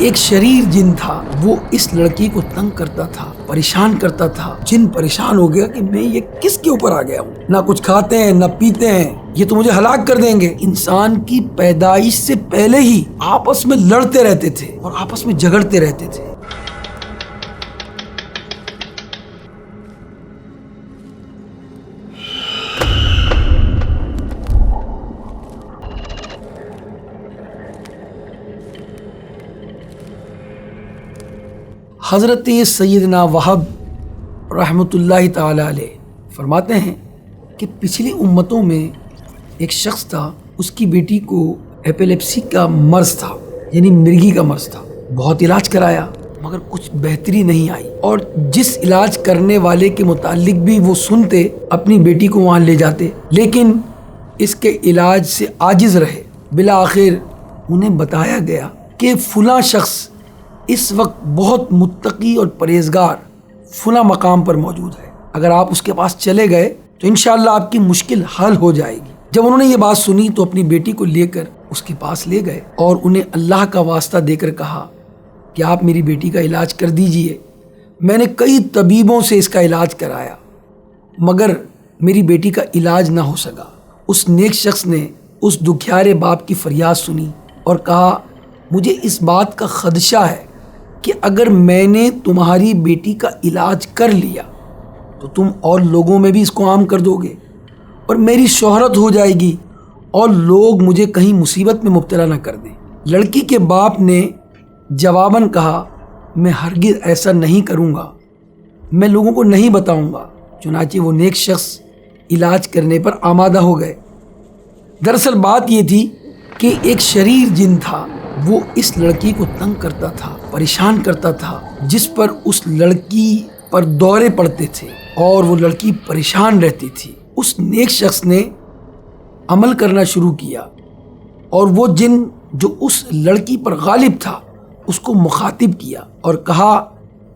ایک شریر جن تھا وہ اس لڑکی کو تنگ کرتا تھا، پریشان کرتا تھا۔ جن پریشان ہو گیا کہ میں یہ کس کے اوپر آ گیا ہوں، نہ کچھ کھاتے ہیں نہ پیتے ہیں، یہ تو مجھے ہلاک کر دیں گے۔ انسان کی پیدائش سے پہلے ہی آپس میں لڑتے رہتے تھے اور آپس میں جھگڑتے رہتے تھے۔ حضرت سیدنا وہب رحمۃ اللہ تعالی علیہ فرماتے ہیں کہ پچھلی امتوں میں ایک شخص تھا، اس کی بیٹی کو ایپیلیپسی کا مرض تھا، یعنی مرگی کا مرض تھا۔ بہت علاج کرایا مگر کچھ بہتری نہیں آئی، اور جس علاج کرنے والے کے متعلق بھی وہ سنتے اپنی بیٹی کو وہاں لے جاتے، لیکن اس کے علاج سے عاجز رہے۔ بالآخر انہیں بتایا گیا کہ فلاں شخص اس وقت بہت متقی اور پرہیزگار فلاں مقام پر موجود ہے، اگر آپ اس کے پاس چلے گئے تو انشاءاللہ آپ کی مشکل حل ہو جائے گی۔ جب انہوں نے یہ بات سنی تو اپنی بیٹی کو لے کر اس کے پاس لے گئے اور انہیں اللہ کا واسطہ دے کر کہا کہ آپ میری بیٹی کا علاج کر دیجئے۔ میں نے کئی طبیبوں سے اس کا علاج کرایا مگر میری بیٹی کا علاج نہ ہو سکا۔ اس نیک شخص نے اس دکھیارے باپ کی فریاد سنی اور کہا مجھے اس بات کا خدشہ ہے کہ اگر میں نے تمہاری بیٹی کا علاج کر لیا تو تم اور لوگوں میں بھی اس کو عام کر دو گے اور میری شہرت ہو جائے گی اور لوگ مجھے کہیں مصیبت میں مبتلا نہ کر دیں۔ لڑکی کے باپ نے جواباً کہا میں ہرگز ایسا نہیں کروں گا، میں لوگوں کو نہیں بتاؤں گا۔ چنانچہ وہ نیک شخص علاج کرنے پر آمادہ ہو گئے۔ دراصل بات یہ تھی کہ ایک شریر جن تھا وہ اس لڑکی کو تنگ کرتا تھا، پریشان کرتا تھا، جس پر اس لڑکی پر دورے پڑتے تھے اور وہ لڑکی پریشان رہتی تھی۔ اس نیک شخص نے عمل کرنا شروع کیا اور وہ جن جو اس لڑکی پر غالب تھا اس کو مخاطب کیا اور کہا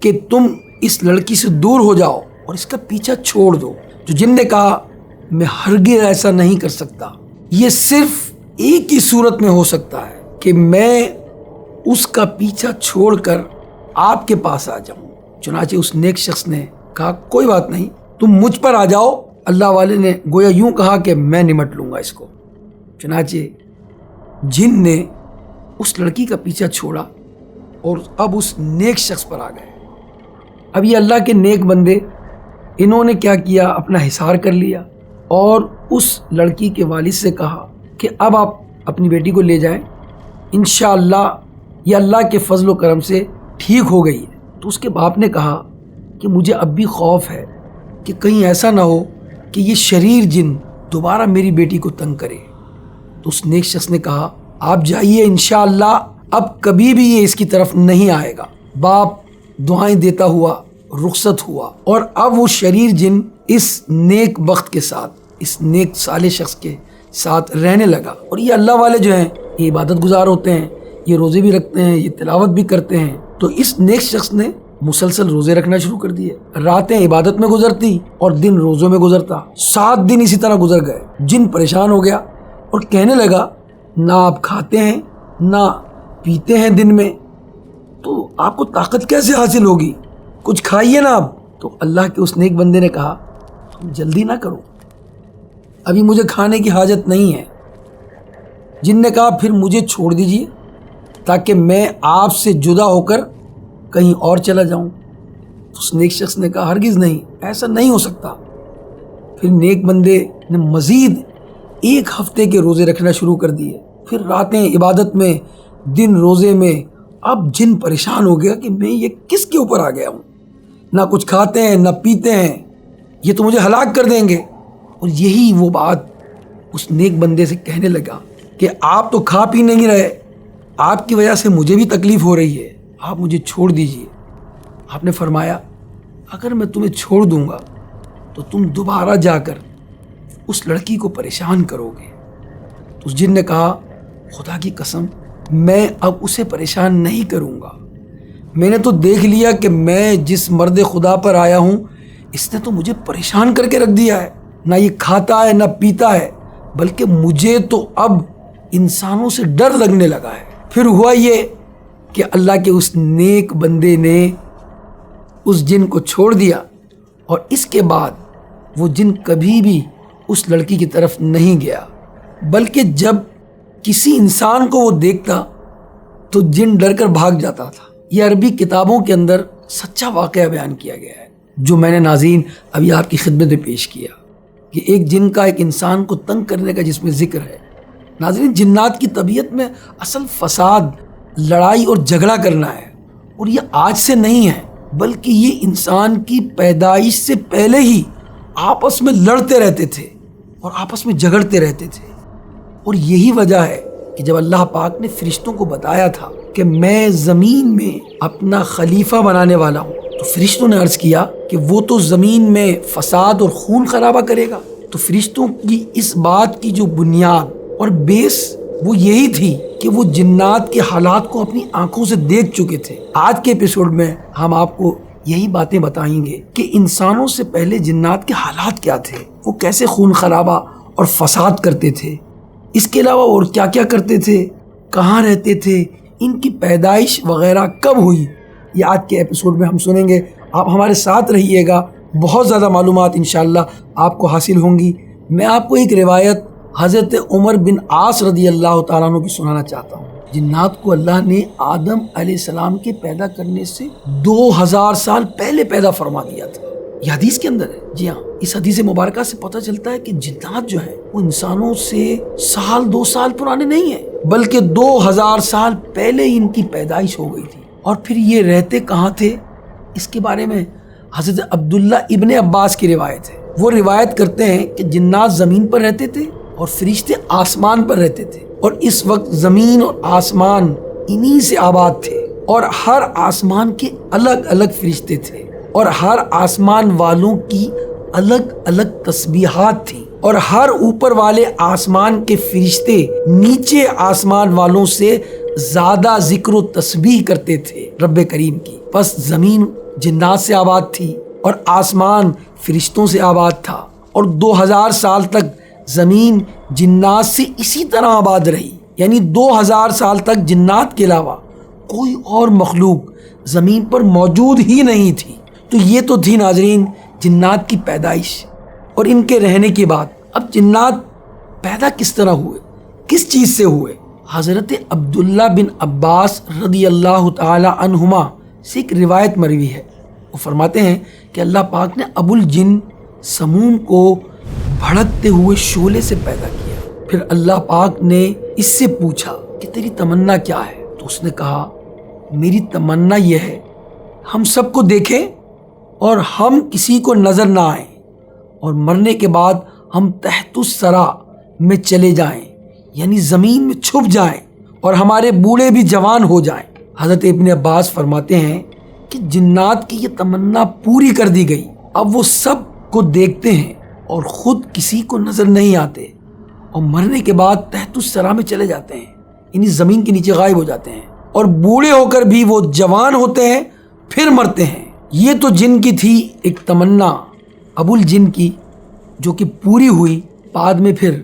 کہ تم اس لڑکی سے دور ہو جاؤ اور اس کا پیچھا چھوڑ دو۔ جو جن نے کہا میں ہرگز ایسا نہیں کر سکتا، یہ صرف ایک ہی صورت میں ہو سکتا ہے کہ میں اس کا پیچھا چھوڑ کر آپ کے پاس آ جاؤں۔ چنانچہ اس نیک شخص نے کہا کوئی بات نہیں، تم مجھ پر آ جاؤ۔ اللہ والے نے گویا یوں کہا کہ میں نمٹ لوں گا اس کو۔ چنانچہ جن نے اس لڑکی کا پیچھا چھوڑا اور اب اس نیک شخص پر آ گئے۔ اب یہ اللہ کے نیک بندے، انہوں نے کیا کیا، اپنا حصار کر لیا اور اس لڑکی کے والد سے کہا کہ اب آپ اپنی بیٹی کو لے جائیں، انشاءاللہ یہ اللہ کے فضل و کرم سے ٹھیک ہو گئی ہے۔ تو اس کے باپ نے کہا کہ مجھے اب بھی خوف ہے کہ کہیں ایسا نہ ہو کہ یہ شریر جن دوبارہ میری بیٹی کو تنگ کرے۔ تو اس نیک شخص نے کہا آپ جائیے، انشاءاللہ اب کبھی بھی یہ اس کی طرف نہیں آئے گا۔ باپ دعائیں دیتا ہوا رخصت ہوا اور اب وہ شریر جن اس نیک بخت کے ساتھ، اس نیک صالح شخص کے ساتھ رہنے لگا۔ اور یہ اللہ والے جو ہیں یہ عبادت گزار ہوتے ہیں، یہ روزے بھی رکھتے ہیں، یہ تلاوت بھی کرتے ہیں۔ تو اس نیک شخص نے مسلسل روزے رکھنا شروع کر دیے، راتیں عبادت میں گزرتی اور دن روزوں میں گزرتا۔ 7 دن اسی طرح گزر گئے۔ جن پریشان ہو گیا اور کہنے لگا نہ آپ کھاتے ہیں نہ پیتے ہیں دن میں، تو آپ کو طاقت کیسے حاصل ہوگی؟ کچھ کھائیے نا آپ۔ تو اللہ کے اس نیک بندے نے کہا تم جلدی نہ کرو، ابھی مجھے کھانے کی حاجت نہیں ہے۔ جن نے کہا پھر مجھے چھوڑ دیجیے تاکہ میں آپ سے جدا ہو کر کہیں اور چلا جاؤں۔ تو اس نیک شخص نے کہا ہرگز نہیں، ایسا نہیں ہو سکتا۔ پھر نیک بندے نے مزید 1 ہفتے کے روزے رکھنا شروع کر دیے، پھر راتیں عبادت میں، دن روزے میں۔ اب جن پریشان ہو گیا کہ میں یہ کس کے اوپر آ گیا ہوں، نہ کچھ کھاتے ہیں نہ پیتے ہیں، یہ تو مجھے ہلاک کر دیں گے۔ اور یہی وہ بات اس نیک بندے سے کہنے لگا کہ آپ تو کھا پی نہیں رہے، آپ کی وجہ سے مجھے بھی تکلیف ہو رہی ہے، آپ مجھے چھوڑ دیجئے۔ آپ نے فرمایا اگر میں تمہیں چھوڑ دوں گا تو تم دوبارہ جا کر اس لڑکی کو پریشان کرو گے۔ تو اس جن نے کہا خدا کی قسم میں اب اسے پریشان نہیں کروں گا، میں نے تو دیکھ لیا کہ میں جس مرد خدا پر آیا ہوں اس نے تو مجھے پریشان کر کے رکھ دیا ہے، نہ یہ کھاتا ہے نہ پیتا ہے، بلکہ مجھے تو اب انسانوں سے ڈر لگنے لگا ہے۔ پھر ہوا یہ کہ اللہ کے اس نیک بندے نے اس جن کو چھوڑ دیا اور اس کے بعد وہ جن کبھی بھی اس لڑکی کی طرف نہیں گیا، بلکہ جب کسی انسان کو وہ دیکھتا تو جن ڈر کر بھاگ جاتا تھا۔ یہ عربی کتابوں کے اندر سچا واقعہ بیان کیا گیا ہے جو میں نے ناظرین ابھی آپ کی خدمت میں پیش کیا کہ ایک جن کا ایک انسان کو تنگ کرنے کا جس میں ذکر ہے۔ ناظرین، جنات کی طبیعت میں اصل فساد، لڑائی اور جھگڑا کرنا ہے، اور یہ آج سے نہیں ہے بلکہ یہ انسان کی پیدائش سے پہلے ہی آپس میں لڑتے رہتے تھے اور آپس میں جھگڑتے رہتے تھے۔ اور یہی وجہ ہے کہ جب اللہ پاک نے فرشتوں کو بتایا تھا کہ میں زمین میں اپنا خلیفہ بنانے والا ہوں، تو فرشتوں نے عرض کیا کہ وہ تو زمین میں فساد اور خون خرابہ کرے گا۔ تو فرشتوں کی اس بات کی جو بنیاد اور بیس وہ یہی تھی کہ وہ جنات کے حالات کو اپنی آنکھوں سے دیکھ چکے تھے۔ آج کے ایپیسوڈ میں ہم آپ کو یہی باتیں بتائیں گے کہ انسانوں سے پہلے جنات کے حالات کیا تھے، وہ کیسے خون خرابہ اور فساد کرتے تھے، اس کے علاوہ اور کیا کیا کرتے تھے، کہاں رہتے تھے، ان کی پیدائش وغیرہ کب ہوئی، یہ آج کے ایپیسوڈ میں ہم سنیں گے۔ آپ ہمارے ساتھ رہیے گا، بہت زیادہ معلومات انشاءاللہ آپ کو حاصل ہوں گی۔ میں آپ کو ایک روایت حضرت عمر بن عاص رضی اللہ تعالیٰ عنہ کی سنانا چاہتا ہوں۔ جنات کو اللہ نے آدم علیہ السلام کے پیدا کرنے سے 2000 سال پہلے پیدا فرما دیا تھا۔ یہ حدیث کے اندر ہے۔ جی ہاں، اس حدیث مبارکہ سے پتہ چلتا ہے کہ جنات جو ہیں وہ انسانوں سے سال 2 سال پرانے نہیں ہیں، بلکہ 2000 سال پہلے ان کی پیدائش ہو گئی تھی۔ اور پھر یہ رہتے کہاں تھے، اس کے بارے میں حضرت عبداللہ ابن عباس کی روایت ہے۔ وہ روایت کرتے ہیں کہ جنات زمین پر رہتے تھے اور فرشتے آسمان پر رہتے تھے، اور اس وقت زمین اور آسمان انہی سے آباد تھے، اور ہر آسمان کے الگ الگ فرشتے تھے، اور ہر آسمان والوں کی الگ الگ تسبیحات تھیں، اور ہر اوپر والے آسمان کے فرشتے نیچے آسمان والوں سے زیادہ ذکر و تسبیح کرتے تھے رب کریم کی۔ پس زمین جنات سے آباد تھی اور آسمان فرشتوں سے آباد تھا، اور 2000 سال تک زمین جنات سے اسی طرح آباد رہی، یعنی 2000 سال تک جنات کے علاوہ کوئی اور مخلوق زمین پر موجود ہی نہیں تھی۔ تو یہ تو تھی ناظرین جنات کی پیدائش اور ان کے رہنے کی بات۔ اب جنات پیدا کس طرح ہوئے، کس چیز سے ہوئے؟ حضرت عبداللہ بن عباس رضی اللہ تعالی عنہما سے ایک روایت مروی ہے۔ وہ فرماتے ہیں کہ اللہ پاک نے ابو الجن سموم کو بھڑکتے ہوئے شعلے سے پیدا کیا۔ پھر اللہ پاک نے اس سے پوچھا کہ تیری تمنا کیا ہے؟ تو اس نے کہا میری تمنا یہ ہے ہم سب کو دیکھیں اور ہم کسی کو نظر نہ آئیں، اور مرنے کے بعد ہم تحت الثری میں چلے جائیں، یعنی زمین میں چھپ جائیں، اور ہمارے بوڑھے بھی جوان ہو جائیں۔ حضرت ابن عباس فرماتے ہیں کہ جنات کی یہ تمنا پوری کر دی گئی۔ اب وہ سب کو دیکھتے ہیں اور خود کسی کو نظر نہیں آتے، اور مرنے کے بعد تحت الثری میں چلے جاتے ہیں، یعنی زمین کے نیچے غائب ہو جاتے ہیں، اور بوڑھے ہو کر بھی وہ جوان ہوتے ہیں پھر مرتے ہیں۔ یہ تو جن کی تھی ایک تمنا ابو الجن کی، جو کہ پوری ہوئی۔ بعد میں پھر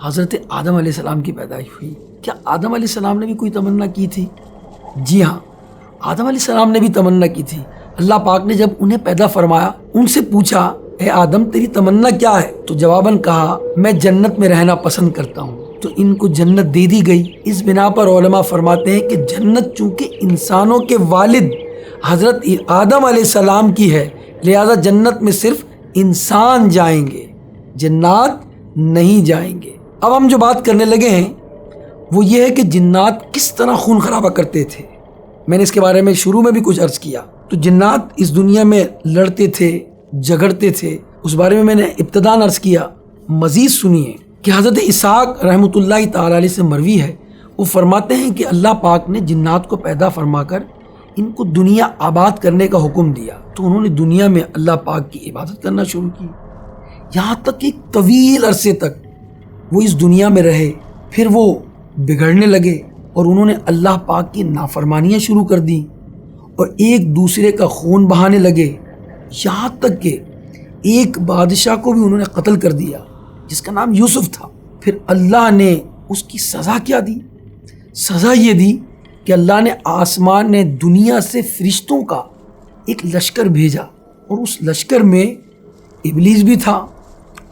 حضرت آدم علیہ السلام کی پیدائش ہوئی۔ کیا آدم علیہ السلام نے بھی کوئی تمنا کی تھی؟ جی ہاں، آدم علیہ السلام نے بھی تمنا کی تھی۔ اللہ پاک نے جب انہیں پیدا فرمایا، ان سے پوچھا اے آدم تیری تمنا کیا ہے؟ تو جواباً کہا میں جنت میں رہنا پسند کرتا ہوں۔ تو ان کو جنت دے دی گئی۔ اس بنا پر علماء فرماتے ہیں کہ جنت چونکہ انسانوں کے والد حضرت آدم علیہ السلام کی ہے، لہذا جنت میں صرف انسان جائیں گے، جنات نہیں جائیں گے۔ اب ہم جو بات کرنے لگے ہیں وہ یہ ہے کہ جنات کس طرح خون خرابہ کرتے تھے۔ میں نے اس کے بارے میں شروع میں بھی کچھ عرض کیا۔ تو جنات اس دنیا میں لڑتے تھے، جھگڑتے تھے، اس بارے میں نے ابتداً عرض کیا۔ مزید سنیے کہ حضرت اسحاق رحمۃ اللہ تعالی علیہ سے مروی ہے، وہ فرماتے ہیں کہ اللہ پاک نے جنات کو پیدا فرما کر ان کو دنیا آباد کرنے کا حکم دیا، تو انہوں نے دنیا میں اللہ پاک کی عبادت کرنا شروع کی، یہاں تک کہ طویل عرصے تک وہ اس دنیا میں رہے۔ پھر وہ بگڑنے لگے اور انہوں نے اللہ پاک کی نافرمانیاں شروع کر دیں، اور ایک دوسرے کا خون بہانے لگے، یہاں تک کہ ایک بادشاہ کو بھی انہوں نے قتل کر دیا جس کا نام یوسف تھا۔ پھر اللہ نے اس کی سزا کیا دی؟ سزا یہ دی کہ اللہ نے آسمان نے دنیا سے فرشتوں کا ایک لشکر بھیجا، اور اس لشکر میں ابلیس بھی تھا،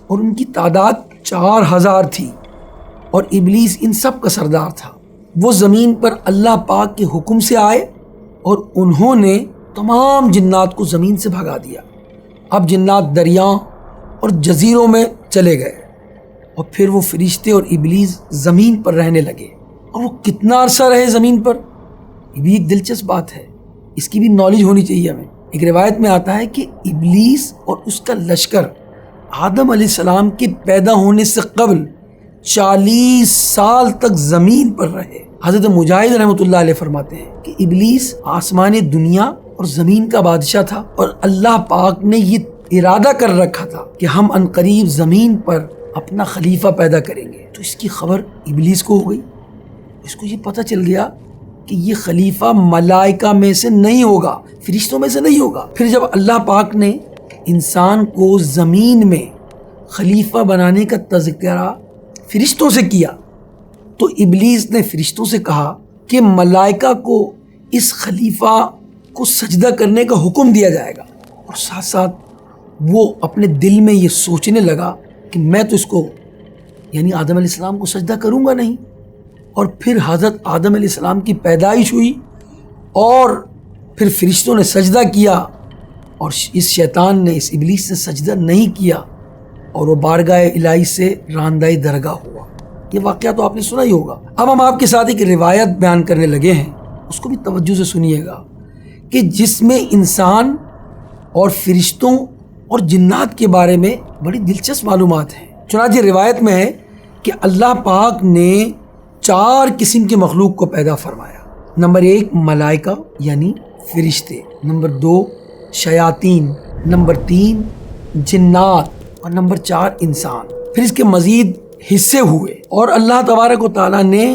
اور ان کی تعداد 4000 تھی، اور ابلیس ان سب کا سردار تھا۔ وہ زمین پر اللہ پاک کے حکم سے آئے اور انہوں نے تمام جنات کو زمین سے بھگا دیا۔ اب جنات دریاؤں اور جزیروں میں چلے گئے، اور پھر وہ فرشتے اور ابلیس زمین پر رہنے لگے۔ اور وہ کتنا عرصہ رہے زمین پر، یہ بھی ایک دلچسپ بات ہے، اس کی بھی نالج ہونی چاہیے ہمیں۔ ایک روایت میں آتا ہے کہ ابلیس اور اس کا لشکر آدم علیہ السلام کے پیدا ہونے سے قبل 40 سال تک زمین پر رہے۔ حضرت مجاہد رحمۃ اللہ علیہ فرماتے ہیں کہ ابلیس آسمان دنیا اور زمین کا بادشاہ تھا، اور اللہ پاک نے یہ ارادہ کر رکھا تھا کہ ہم عنقریب زمین پر اپنا خلیفہ پیدا کریں گے۔ تو اس کی خبر ابلیس کو ہو گئی، اس کو یہ پتہ چل گیا کہ یہ خلیفہ ملائکہ میں سے نہیں ہوگا، فرشتوں میں سے نہیں ہوگا۔ پھر جب اللہ پاک نے انسان کو زمین میں خلیفہ بنانے کا تذکرہ فرشتوں سے کیا، تو ابلیس نے فرشتوں سے کہا کہ ملائکہ کو اس خلیفہ کو سجدہ کرنے کا حکم دیا جائے گا، اور ساتھ ساتھ وہ اپنے دل میں یہ سوچنے لگا کہ میں تو اس کو یعنی آدم علیہ السلام کو سجدہ کروں گا نہیں۔ اور پھر حضرت آدم علیہ السلام کی پیدائش ہوئی، اور پھر فرشتوں نے سجدہ کیا، اور اس شیطان نے، اس ابلیس نے سجدہ نہیں کیا، اور وہ بارگاہ الہی سے راندۂ درگاہ ہوا۔ یہ واقعہ تو آپ نے سنا ہی ہوگا۔ اب ہم آپ کے ساتھ ایک روایت بیان کرنے لگے ہیں، اس کو بھی توجہ سے سنیے گا، کہ جس میں انسان اور فرشتوں اور جنات کے بارے میں بڑی دلچسپ معلومات ہیں۔ چنانچہ روایت میں ہے کہ اللہ پاک نے 4 قسم کے مخلوق کو پیدا فرمایا۔ نمبر 1 ملائکہ یعنی فرشتے، نمبر 2 شیاطین، نمبر 3 جنات، اور نمبر 4 انسان۔ پھر اس کے مزید حصے ہوئے، اور اللہ تبارک و تعالیٰ نے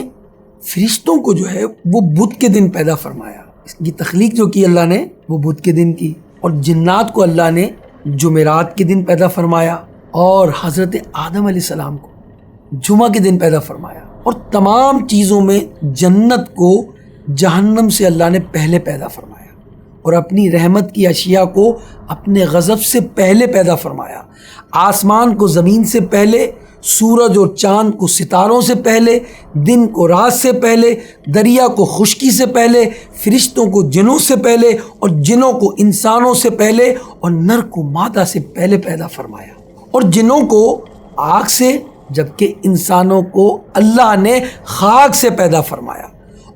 فرشتوں کو جو ہے وہ بدھ کے دن پیدا فرمایا۔ اس کی تخلیق جو کی اللہ نے وہ بدھ کے دن کی، اور جنات کو اللہ نے جمعرات کے دن پیدا فرمایا، اور حضرت آدم علیہ السلام کو جمعہ کے دن پیدا فرمایا۔ اور تمام چیزوں میں جنت کو جہنم سے اللہ نے پہلے پیدا فرمایا، اور اپنی رحمت کی اشیاء کو اپنے غضب سے پہلے پیدا فرمایا۔ آسمان کو زمین سے پہلے، سورج اور چاند کو ستاروں سے پہلے، دن کو رات سے پہلے، دریا کو خشکی سے پہلے، فرشتوں کو جنوں سے پہلے، اور جنوں کو انسانوں سے پہلے، اور نر کو مادہ سے پہلے پیدا فرمایا۔ اور جنوں کو آگ سے، جبکہ انسانوں کو اللہ نے خاک سے پیدا فرمایا۔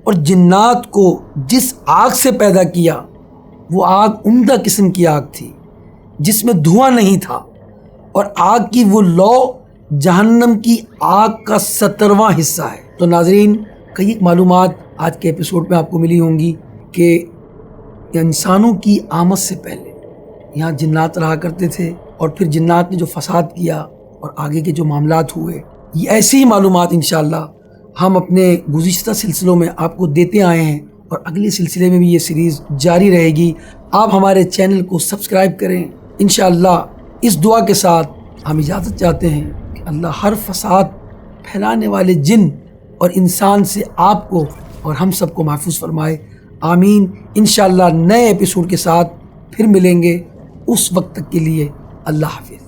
اور جنات کو جس آگ سے پیدا کیا وہ آگ عمدہ قسم کی آگ تھی، جس میں دھواں نہیں تھا، اور آگ کی وہ لو جہنم کی آگ کا 17واں حصہ ہے۔ تو ناظرین، کئی معلومات آج کے ایپیسوڈ میں آپ کو ملی ہوں گی کہ انسانوں کی آمد سے پہلے یہاں جنات رہا کرتے تھے، اور پھر جنات نے جو فساد کیا اور آگے کے جو معاملات ہوئے، یہ ایسی ہی معلومات انشاءاللہ ہم اپنے گزشتہ سلسلوں میں آپ کو دیتے آئے ہیں، اور اگلے سلسلے میں بھی یہ سیریز جاری رہے گی۔ آپ ہمارے چینل کو سبسکرائب کریں۔ انشاءاللہ اس دعا کے ساتھ ہم اجازت چاہتے ہیں کہ اللہ ہر فساد پھیلانے والے جن اور انسان سے آپ کو اور ہم سب کو محفوظ فرمائے، آمین۔ انشاءاللہ نئے ایپیسوڈ کے ساتھ پھر ملیں گے، اس وقت تک کے لیے اللہ حافظ۔